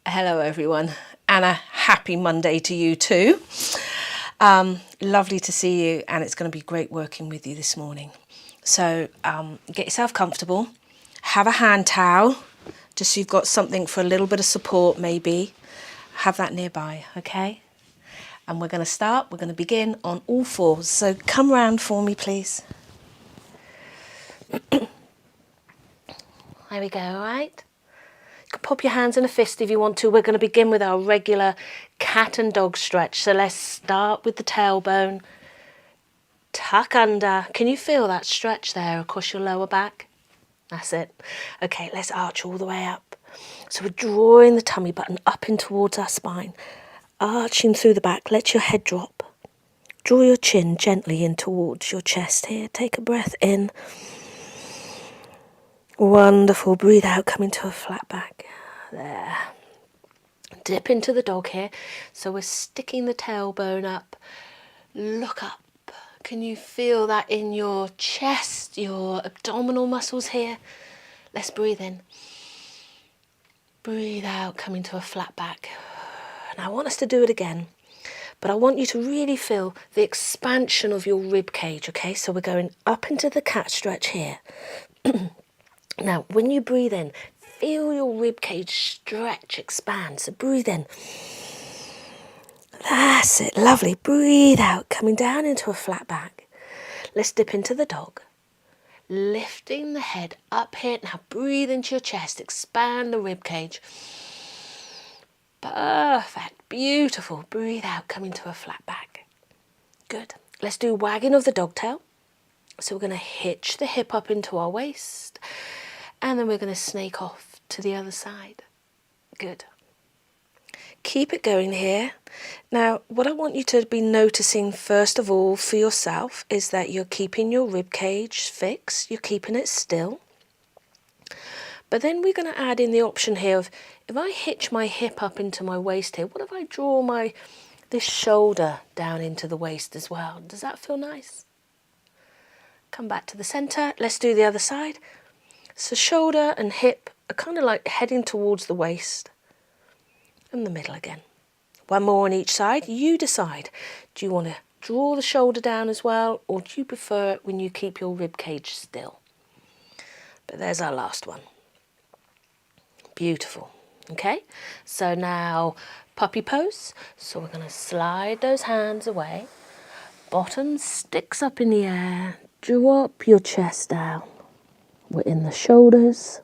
Hello everyone, and a happy Monday to you too. Lovely to see you, and it's going to be great working with you this morning. So get yourself comfortable, have a hand towel, just so you've got something for a little bit of support maybe. Have that nearby, okay? And we're going to begin on all fours. So come round for me, please. There we go, all right? You can pop your hands in a fist if you want to. We're going to begin with our regular cat and dog stretch. So let's start with the tailbone. Tuck under. Can you feel that stretch there across your lower back? That's it. Okay, let's arch all the way up. So we're drawing the tummy button up in towards our spine. Arching through the back. Let your head drop. Draw your chin gently in towards your chest here. Take a breath in. Wonderful. Breathe out, come into a flat back. There. Dip into the dog here. So we're sticking the tailbone up. Look up. Can you feel that in your chest, your abdominal muscles here? Let's breathe in. Breathe out, come into a flat back. Now I want us to do it again, but I want you to really feel the expansion of your rib cage, okay? So we're going up into the cat stretch here. Now, when you breathe in, feel your rib cage stretch, expand. So breathe in. That's it, lovely. Breathe out, coming down into a flat back. Let's dip into the dog. Lifting the head up here. Now breathe into your chest, expand the rib cage. Perfect, beautiful. Breathe out, come into a flat back. Good. Let's do wagging of the dog tail. So we're going to hitch the hip up into our waist. And then we're going to snake off to the other side. Good. Keep it going here. Now, what I want you to be noticing first of all for yourself is that you're keeping your rib cage fixed. You're keeping it still. But then we're going to add in the option here of, if I hitch my hip up into my waist here, what if I draw this shoulder down into the waist as well? Does that feel nice? Come back to the center. Let's do the other side. So shoulder and hip are kind of like heading towards the waist. And the middle again. One more on each side. You decide. Do you want to draw the shoulder down as well, or do you prefer it when you keep your rib cage still? But there's our last one. Beautiful. Okay, so now puppy pose. So we're going to slide those hands away. Bottom sticks up in the air. Drop your chest down. We're in the shoulders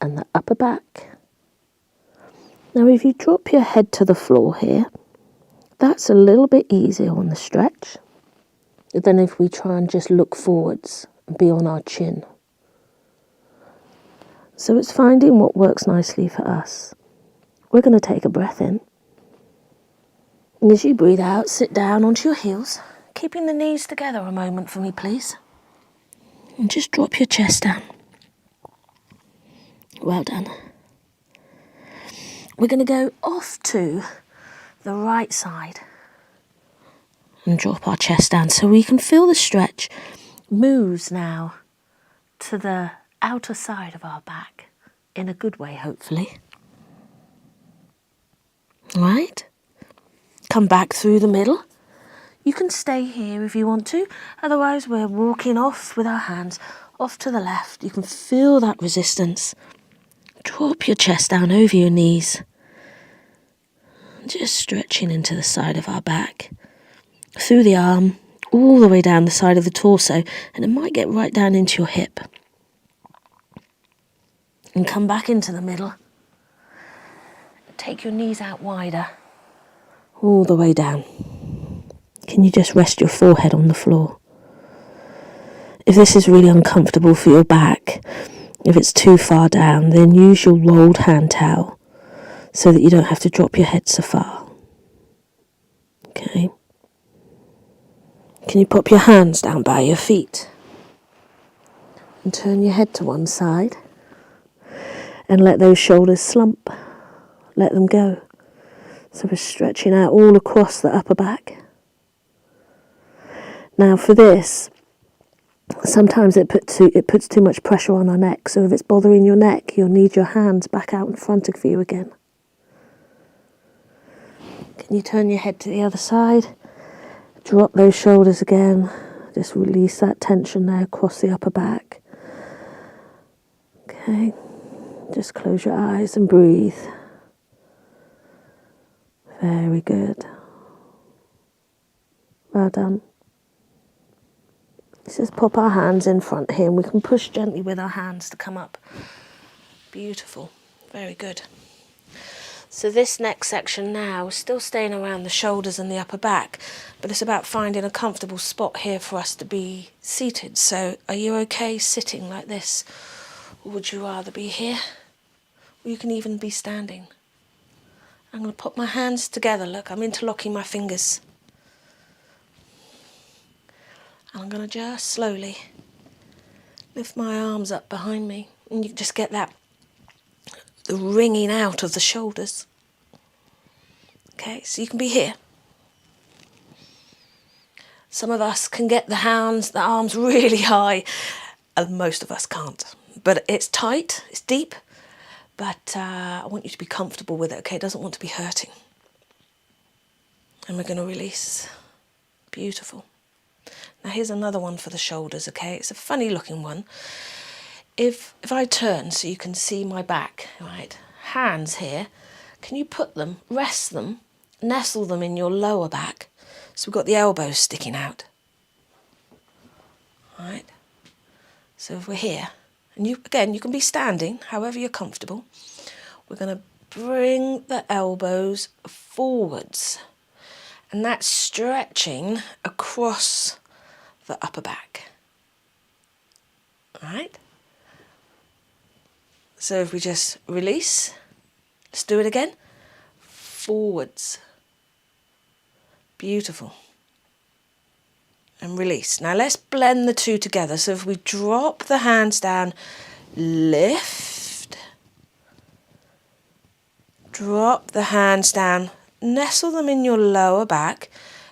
and the upper back. Now if you drop your head to the floor here, that's a little bit easier on the stretch than if we try and just look forwards and be on our chin. So it's finding what works nicely for us. We're going to take a breath in. And as you breathe out, sit down onto your heels, keeping the knees together a moment for me, please. And just drop your chest down. Well done. We're going to go off to the right side and drop our chest down so we can feel the stretch moves now to the outer side of our back in a good way, hopefully. All right. Come back through the middle. You can stay here if you want to. Otherwise, we're walking off with our hands off to the left. You can feel that resistance. Drop your chest down over your knees. Just stretching into the side of our back. Through the arm, all the way down the side of the torso. And it might get right down into your hip. And come back into the middle. Take your knees out wider. All the way down. Can you just rest your forehead on the floor? If this is really uncomfortable for your back, if it's too far down, then use your rolled hand towel so that you don't have to drop your head so far. Okay. Can you pop your hands down by your feet? And turn your head to one side. And let those shoulders slump. Let them go. So we're stretching out all across the upper back. Now for this, sometimes it puts too much pressure on our neck. So if it's bothering your neck, you'll need your hands back out in front of you again. Can you turn your head to the other side? Drop those shoulders again. Just release that tension there across the upper back. Okay, just close your eyes and breathe. Very good. Well done. Let's just pop our hands in front here and we can push gently with our hands to come up. Beautiful. Very good. So this next section now is still staying around the shoulders and the upper back, but it's about finding a comfortable spot here for us to be seated. So are you okay sitting like this? Or would you rather be here? Or you can even be standing. I'm going to put my hands together. Look, I'm interlocking my fingers. And I'm going to just slowly lift my arms up behind me. And you just get that, the wringing out of the shoulders. Okay, so you can be here. Some of us can get the arms really high, and most of us can't. But it's tight, it's deep, but I want you to be comfortable with it, okay? It doesn't want to be hurting. And we're going to release. Beautiful. Now here's another one for the shoulders, okay? It's a funny looking one. If I turn so you can see my back, right? Hands here, can you put them, rest them, nestle them in your lower back? So we've got the elbows sticking out. Right? So if we're here, and you can be standing, however you're comfortable. We're going to bring the elbows forwards. And that's stretching across the upper back. All right? So if we just release, let's do it again. Forwards. Beautiful. And release. Now let's blend the two together. So if we drop the hands down, lift. Drop the hands down, nestle them in your lower back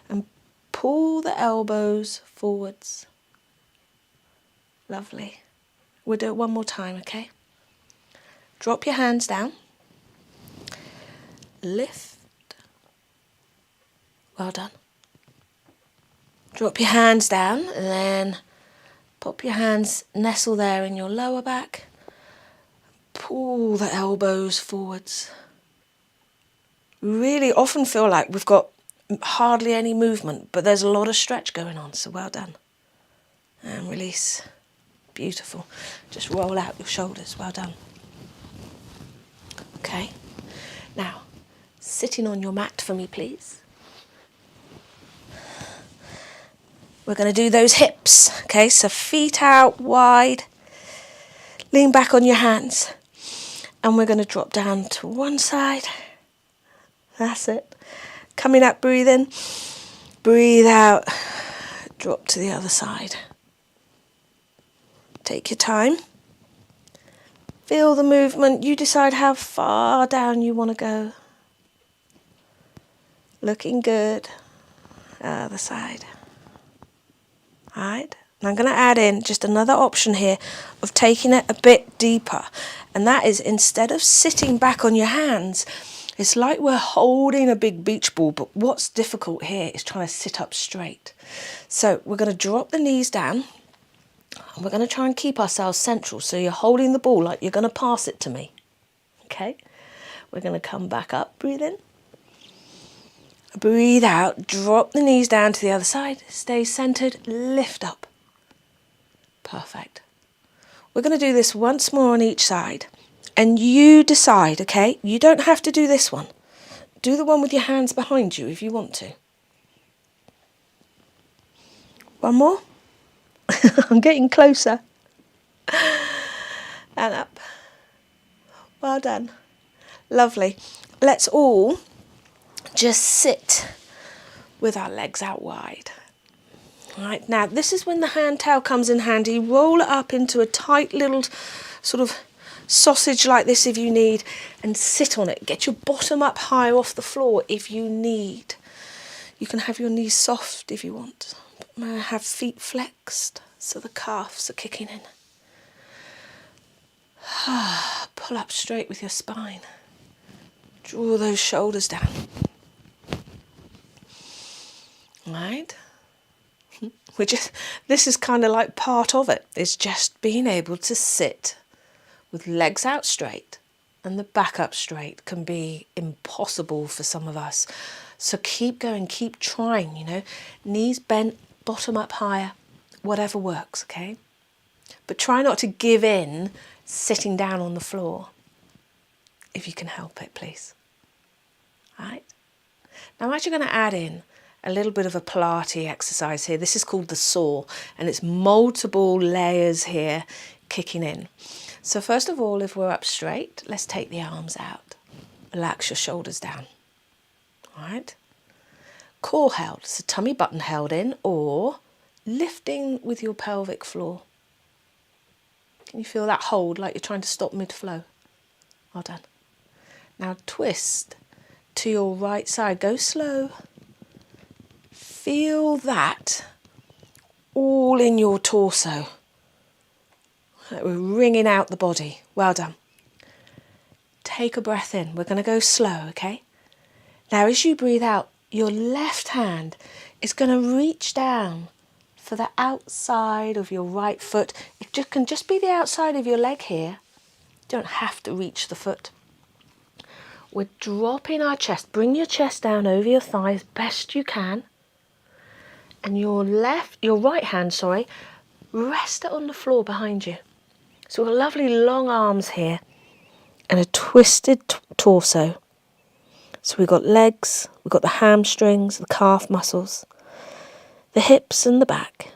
and pull the elbows forwards. Lovely. We'll do it one more time, okay? Drop your hands down. Lift. Well done. Drop your hands down and then pop your hands, nestle there in your lower back. Pull the elbows forwards. We really often feel like we've got hardly any movement, but there's a lot of stretch going on, so well done. And release. Beautiful. Just roll out your shoulders. Well done. Okay. Now, sitting on your mat for me, please. We're going to do those hips. Okay, so feet out wide. Lean back on your hands. And we're going to drop down to one side. That's it. Coming up, breathe in. Breathe out. Drop to the other side. Take your time. Feel the movement. You decide how far down you want to go. Looking good. Other side. Alright. And I'm going to add in just another option here of taking it a bit deeper. And that is, instead of sitting back on your hands, it's like we're holding a big beach ball, but what's difficult here is trying to sit up straight. So we're going to drop the knees down. And we're going to try and keep ourselves central. So you're holding the ball like you're going to pass it to me. Okay? We're going to come back up. Breathe in. Breathe out. Drop the knees down to the other side. Stay centered. Lift up. Perfect. We're going to do this once more on each side. And you decide, okay? You don't have to do this one. Do the one with your hands behind you if you want to. One more. I'm getting closer. And up. Well done. Lovely. Let's all just sit with our legs out wide. All right, now this is when the hand towel comes in handy. Roll it up into a tight little sort of sausage like this if you need, and sit on it. Get your bottom up high off the floor if you need. You can have your knees soft if you want. Have feet flexed so the calves are kicking in. Pull up straight with your spine. Draw those shoulders down. right? This is kind of like part of it. It's just being able to sit with legs out straight, and the back up straight can be impossible for some of us. So keep going, keep trying, you know, knees bent, bottom up higher, whatever works, okay? But try not to give in sitting down on the floor, if you can help it, please. All right? Now I'm actually going to add in a little bit of a Pilates exercise here. This is called the saw, and it's multiple layers here kicking in. So first of all, if we're up straight, let's take the arms out. Relax your shoulders down. All right? Core held, so tummy button held in, or lifting with your pelvic floor. Can you feel that hold like you're trying to stop mid-flow? Well done. Now twist to your right side. Go slow. Feel that all in your torso. We're wringing out the body. Well done. Take a breath in. We're going to go slow, okay? Now as you breathe out, your left hand is going to reach down for the outside of your right foot. It can just be the outside of your leg here. You don't have to reach the foot. We're dropping our chest. Bring your chest down over your thighs best you can. And your right hand, rest it on the floor behind you. So we've got lovely long arms here and a twisted torso. So we've got legs, we've got the hamstrings, the calf muscles, the hips and the back,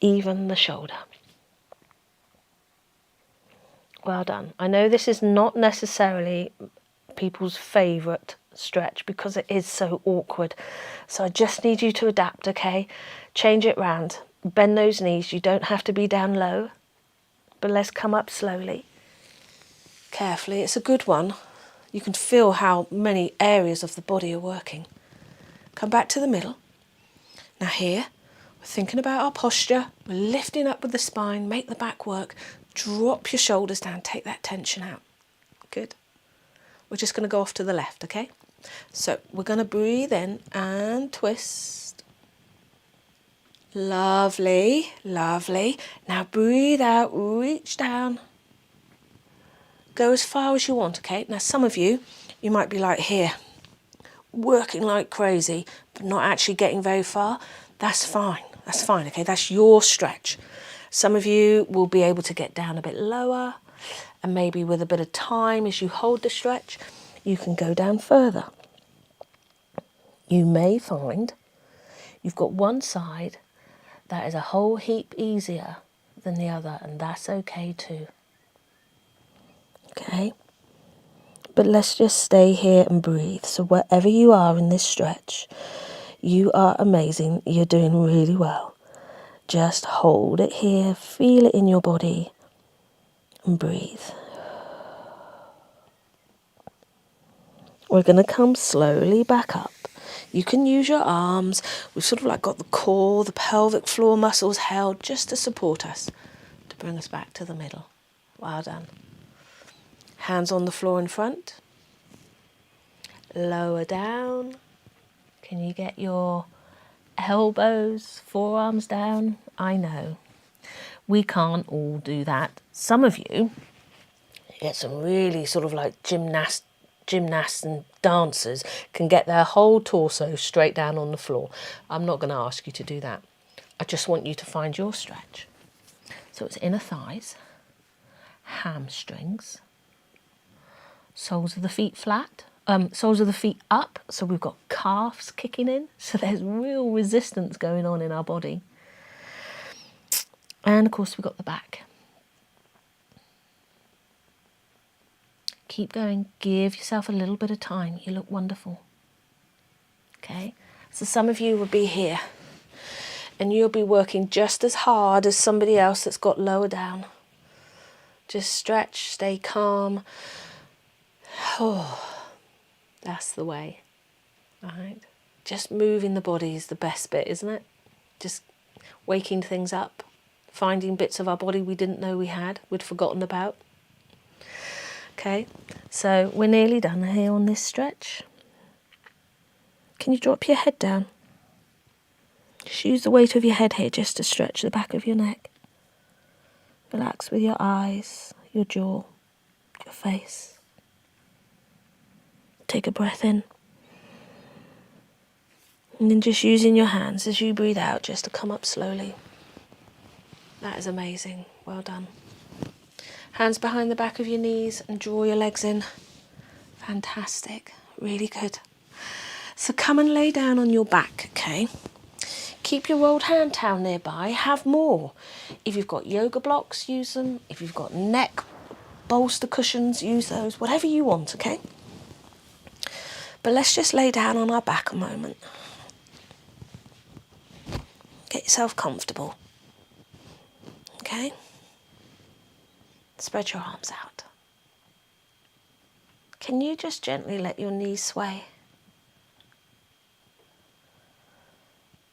even the shoulder. Well done. I know this is not necessarily people's favourite stretch because it is so awkward. So I just need you to adapt, okay? Change it round. Bend those knees. You don't have to be down low, but let's come up slowly. Carefully. It's a good one. You can feel how many areas of the body are working. Come back to the middle. Now here, we're thinking about our posture. We're lifting up with the spine. Make the back work. Drop your shoulders down. Take that tension out. Good. We're just going to go off to the left, okay? So we're going to breathe in and twist. Lovely, lovely. Now breathe out, reach down. Go as far as you want, okay? Now some of you might be like here, working like crazy, but not actually getting very far. That's fine, okay? That's your stretch. Some of you will be able to get down a bit lower, and maybe with a bit of time as you hold the stretch, you can go down further. You may find you've got one side that is a whole heap easier than the other, and that's okay too. Okay? But let's just stay here and breathe. So wherever you are in this stretch, you are amazing. You're doing really well. Just hold it here, feel it in your body, and breathe. We're going to come slowly back up. You can use your arms. We've sort of like got the core, the pelvic floor muscles held just to support us, to bring us back to the middle. Well done. Hands on the floor in front. Lower down. Can you get your elbows, forearms down? I know. We can't all do that. Some of you get some really sort of like gymnasts and dancers can get their whole torso straight down on the floor. I'm not going to ask you to do that. I just want you to find your stretch. So it's inner thighs, hamstrings, soles of the feet flat, soles of the feet up. So we've got calves kicking in. So there's real resistance going on in our body. And of course we've got the back. Keep going. Give yourself a little bit of time. You look wonderful. Okay? So some of you will be here and you'll be working just as hard as somebody else that's got lower down. Just stretch, stay calm. Oh, that's the way. All right? Just moving the body is the best bit, isn't it? Just waking things up. Finding bits of our body we didn't know we had, we'd forgotten about. Okay, so we're nearly done here on this stretch. Can you drop your head down? Just use the weight of your head here just to stretch the back of your neck. Relax with your eyes, your jaw, your face. Take a breath in. And then just using your hands as you breathe out just to come up slowly. That is amazing. Well done. Hands behind the back of your knees and draw your legs in. Fantastic. Really good. So come and lay down on your back, okay? Keep your rolled hand towel nearby. Have more. If you've got yoga blocks, use them. If you've got neck bolster cushions, use those. Whatever you want, okay? But let's just lay down on our back a moment. Get yourself comfortable. Okay? Spread your arms out. Can you just gently let your knees sway?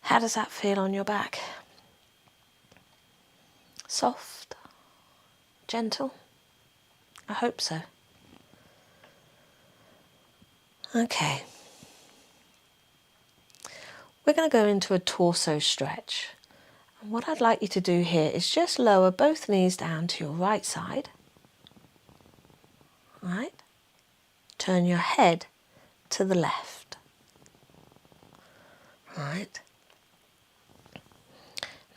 How does that feel on your back? Soft? Gentle? I hope so. Okay. We're going to go into a torso stretch. And what I'd like you to do here is just lower both knees down to your right side. Right? Turn your head to the left. Right?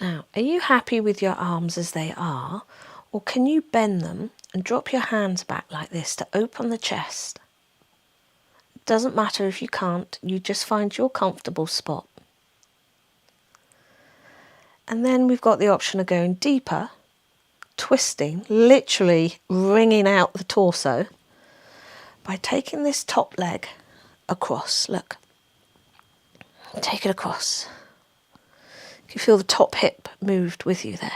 Now, are you happy with your arms as they are, or can you bend them and drop your hands back like this to open the chest? It doesn't matter if you can't, you just find your comfortable spot. And then we've got the option of going deeper, twisting, literally wringing out the torso by taking this top leg across. Look, take it across. You can feel the top hip moved with you there.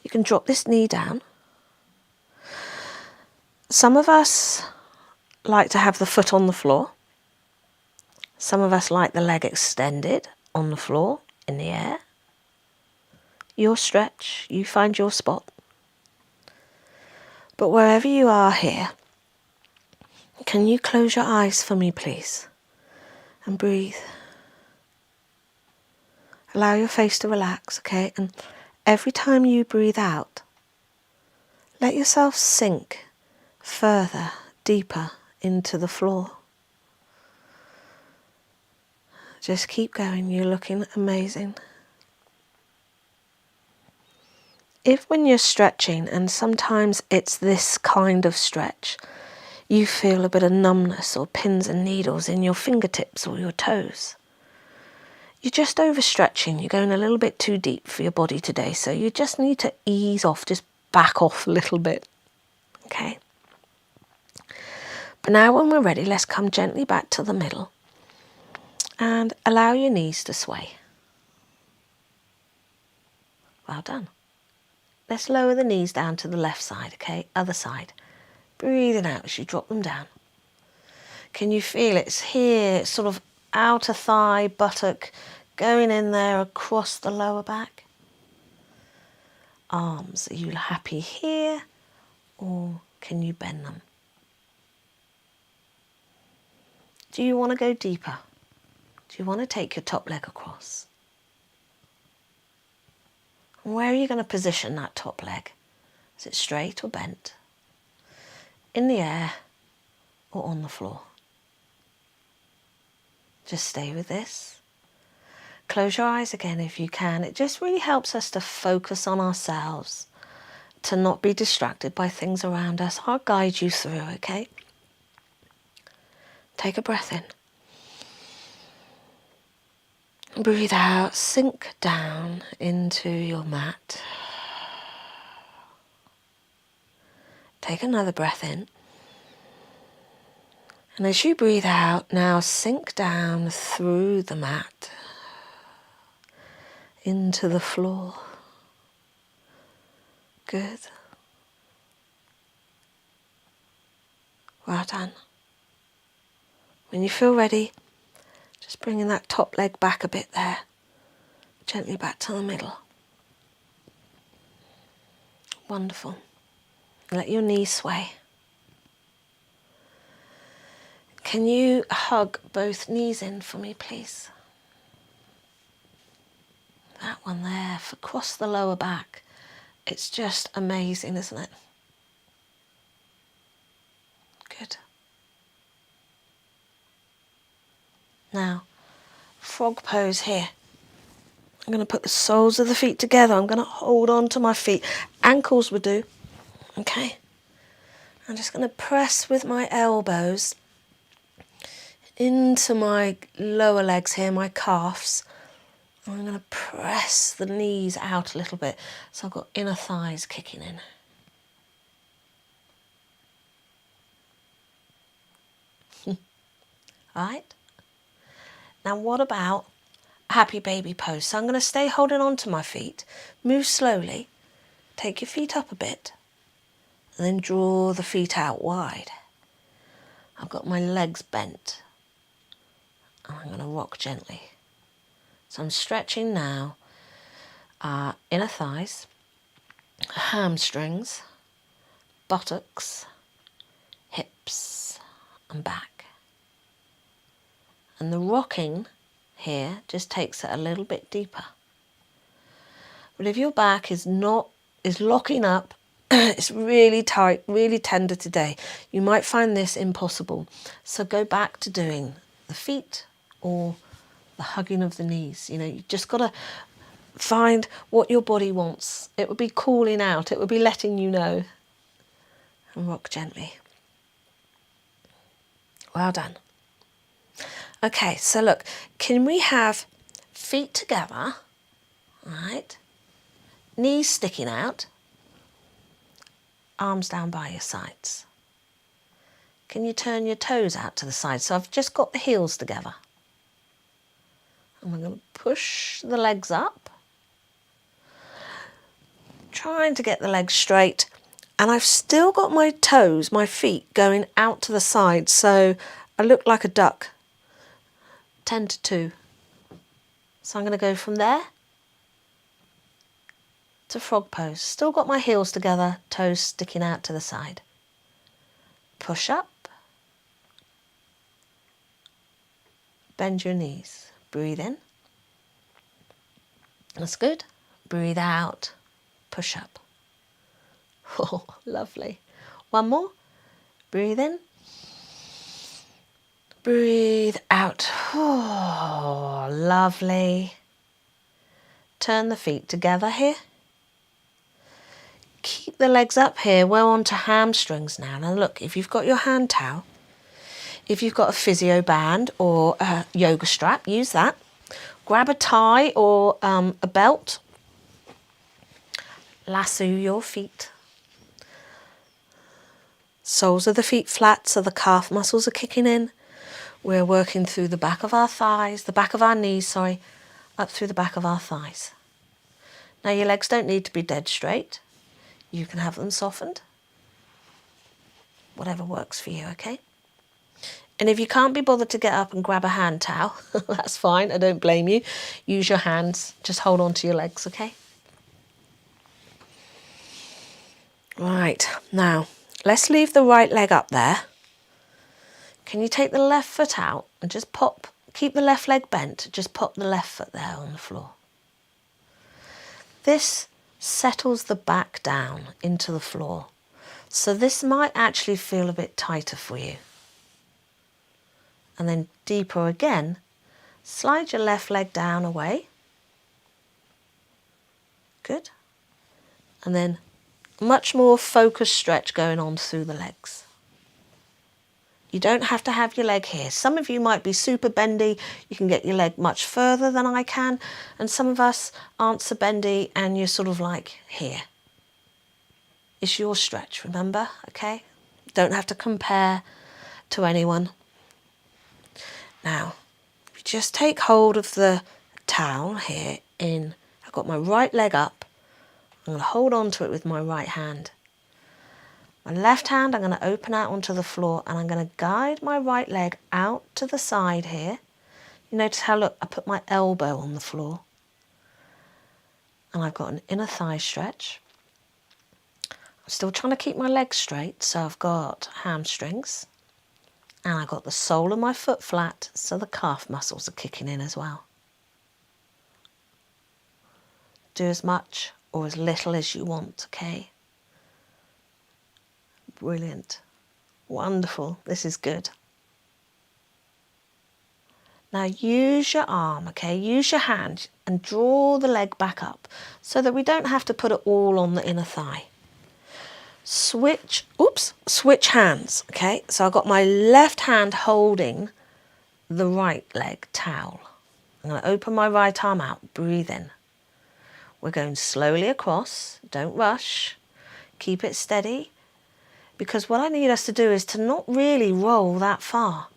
You can drop this knee down. Some of us like to have the foot on the floor. Some of us like the leg extended on the floor, in the air. Your stretch, you find your spot. But wherever you are here, can you close your eyes for me, please? And breathe. Allow your face to relax, okay? And every time you breathe out, let yourself sink further, deeper into the floor. Just keep going, you're looking amazing. If when you're stretching, and sometimes it's this kind of stretch, you feel a bit of numbness or pins and needles in your fingertips or your toes, you're just overstretching, you're going a little bit too deep for your body today, so you just need to ease off, just back off a little bit, okay? But now when we're ready, let's come gently back to the middle and allow your knees to sway. Well done. Let's lower the knees down to the left side, okay? Other side. Breathing out as you drop them down. Can you feel it? It's here, it's sort of outer thigh, buttock, going in there across the lower back. Arms, are you happy here, or can you bend them? Do you want to go deeper? Do you want to take your top leg across? And where are you going to position that top leg? Is it straight or bent? In the air or on the floor? Just stay with this. Close your eyes again if you can. It just really helps us to focus on ourselves, to not be distracted by things around us. I'll guide you through, okay? Take a breath in. Breathe out, sink down into your mat. Take another breath in. And as you breathe out, now sink down through the mat into the floor. Good. Well done. When you feel ready, just bringing that top leg back a bit there, gently back to the middle. Wonderful. Let your knees sway. Can you hug both knees in for me, please? That one there, across the lower back. It's just amazing, isn't it? Good. Now, frog pose here. I'm going to put the soles of the feet together. I'm going to hold on to my feet. Ankles would do. Okay. I'm just going to press with my elbows into my lower legs here, my calves. I'm going to press the knees out a little bit. So I've got inner thighs kicking in. All right. Now what about happy baby pose? So I'm going to stay holding on to my feet. Move slowly. Take your feet up a bit. And then draw the feet out wide. I've got my legs bent. And I'm going to rock gently. So I'm stretching now inner thighs, hamstrings, buttocks, hips and back. And the rocking here just takes it a little bit deeper. But if your back is locking up, it's really tight, really tender today, you might find this impossible. So go back to doing the feet or the hugging of the knees. You know, you just got to find what your body wants. It would be calling out, it would be letting you know. And rock gently. Well done. Okay, so look, can we have feet together, right? Knees sticking out, arms down by your sides. Can you turn your toes out to the side? So I've just got the heels together. And we're going to push the legs up, trying to get the legs straight. And I've still got my toes, my feet going out to the side, so I look like a duck. 10 to 2. So I'm going to go from there to frog pose. Still got my heels together, toes sticking out to the side. Push up. Bend your knees. Breathe in. That's good. Breathe out. Push up. Oh, lovely. One more. Breathe in. Breathe out. Oh, lovely. Turn the feet together here. Keep the legs up here. We're on to hamstrings now. Now look, if you've got your hand towel, if you've got a physio band or a yoga strap, use that. Grab a tie or a belt. Lasso your feet. Soles of the feet flat so the calf muscles are kicking in. We're working through the back of our thighs, the back of our knees, up through the back of our thighs. Now your legs don't need to be dead straight. You can have them softened. Whatever works for you, okay? And if you can't be bothered to get up and grab a hand towel, that's fine, I don't blame you. Use your hands, just hold on to your legs, okay? Right, now, let's leave the right leg up there. Can you take the left foot out and just keep the left leg bent, just pop the left foot there on the floor. This settles the back down into the floor. So this might actually feel a bit tighter for you. And then deeper again, slide your left leg down away. Good. And then much more focused stretch going on through the legs. You don't have to have your leg here. Some of you might be super bendy. You can get your leg much further than I can. And some of us aren't so bendy and you're sort of like here. It's your stretch, remember? Okay? Don't have to compare to anyone. Now, you just take hold of the towel here I've got my right leg up. I'm going to hold on to it with my right hand. My left hand I'm going to open out onto the floor and I'm going to guide my right leg out to the side here. You notice how, look, I put my elbow on the floor. And I've got an inner thigh stretch. I'm still trying to keep my legs straight, so I've got hamstrings. And I've got the sole of my foot flat, so the calf muscles are kicking in as well. Do as much or as little as you want, okay? Brilliant. Wonderful. This is good. Now use your arm, okay? Use your hand and draw the leg back up so that we don't have to put it all on the inner thigh. Switch hands, okay? So I've got my left hand holding the right leg towel. I'm going to open my right arm out, breathe in. We're going slowly across, don't rush, keep it steady, because what I need us to do is to not really roll that far.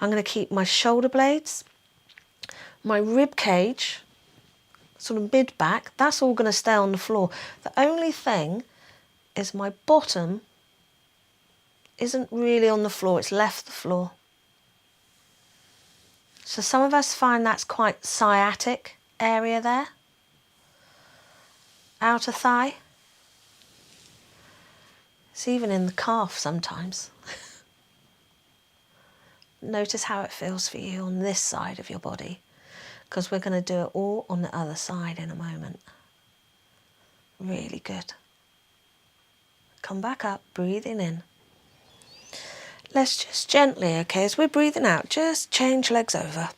I'm going to keep my shoulder blades, my rib cage, sort of mid-back, that's all going to stay on the floor. The only thing is my bottom isn't really on the floor, it's left the floor. So some of us find that's quite sciatic area there. Outer thigh. It's even in the calf sometimes. Notice how it feels for you on this side of your body, because we're going to do it all on the other side in a moment. Really good. Come back up, breathing in. Let's just gently, okay, as we're breathing out, just change legs over.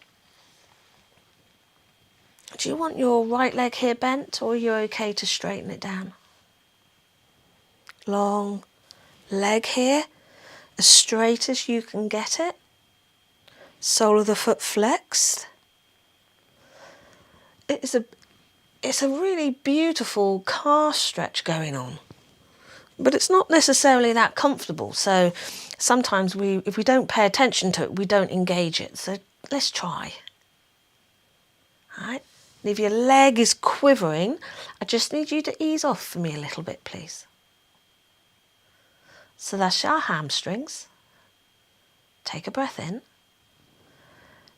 Do you want your right leg here bent, or are you okay to straighten it down? Long leg here, as straight as you can get it. Sole of the foot flexed. It's a really beautiful calf stretch going on, but it's not necessarily that comfortable. So sometimes if we don't pay attention to it, we don't engage it. So let's try. All right. And if your leg is quivering, I just need you to ease off for me a little bit, please. So that's our hamstrings. Take a breath in.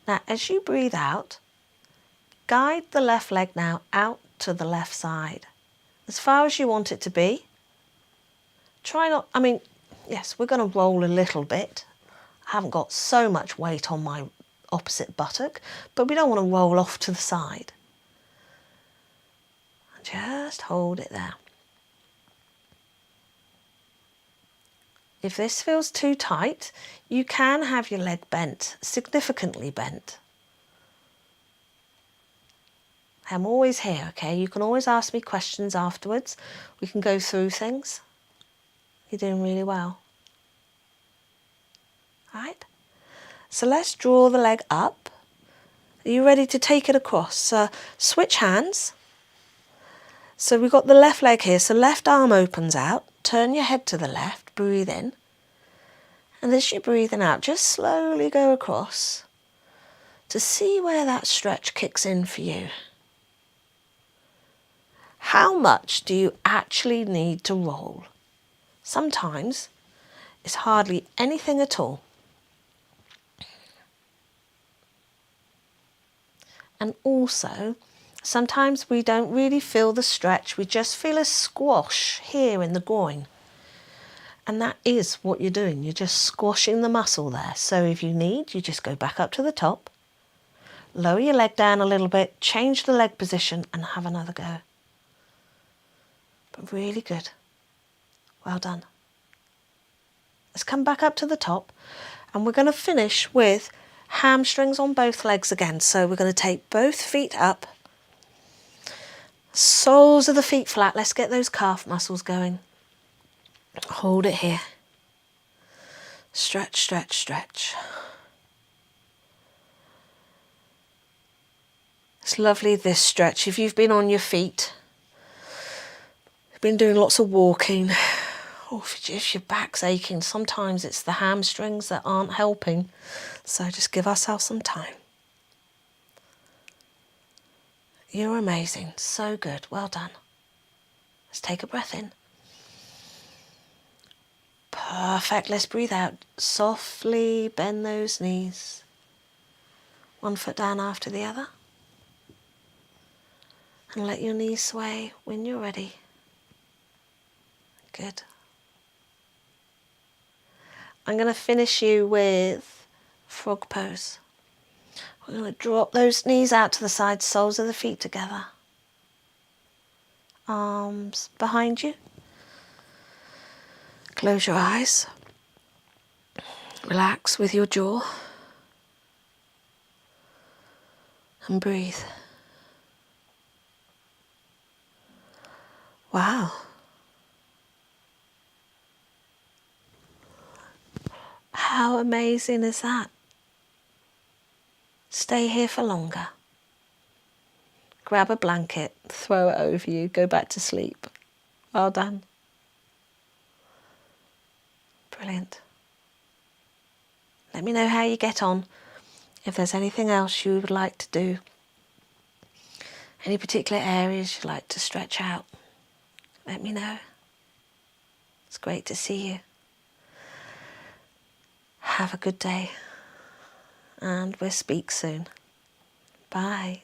Now, as you breathe out, guide the left leg now out to the left side, as far as you want it to be. Try not, yes, we're going to roll a little bit. I haven't got so much weight on my opposite buttock, but we don't want to roll off to the side. Just hold it there. If this feels too tight, you can have your leg bent, significantly bent. I'm always here, okay? You can always ask me questions afterwards. We can go through things. You're doing really well. All right? So let's draw the leg up. Are you ready to take it across? Switch hands. So we've got the left leg here, so left arm opens out. Turn your head to the left, breathe in. And as you're breathing out, just slowly go across to see where that stretch kicks in for you. How much do you actually need to roll? Sometimes it's hardly anything at all. And also, sometimes we don't really feel the stretch, we just feel a squash here in the groin. And that is what you're doing, you're just squashing the muscle there. So if you need, you just go back up to the top, lower your leg down a little bit, change the leg position and have another go. But really good. Well done. Let's come back up to the top and we're going to finish with hamstrings on both legs again. So we're going to take both feet up, soles of the feet flat. Let's get those calf muscles going. Hold it here. Stretch, stretch, stretch. It's lovely, this stretch. If you've been on your feet, you've been doing lots of walking, or if your back's aching, sometimes it's the hamstrings that aren't helping. So just give ourselves some time. You're amazing. So good. Well done. Let's take a breath in. Perfect. Let's breathe out. Softly bend those knees. One foot down after the other. And let your knees sway when you're ready. Good. I'm going to finish you with frog pose. We're going to drop those knees out to the side, soles of the feet together. arms behind you. Close your eyes. Relax with your jaw. And breathe. Wow. How amazing is that? Stay here for longer. Grab a blanket, throw it over you, go back to sleep. Well done. Brilliant. Let me know how you get on. If there's anything else you would like to do, any particular areas you'd like to stretch out, let me know. It's great to see you. Have a good day, and we'll speak soon. Bye.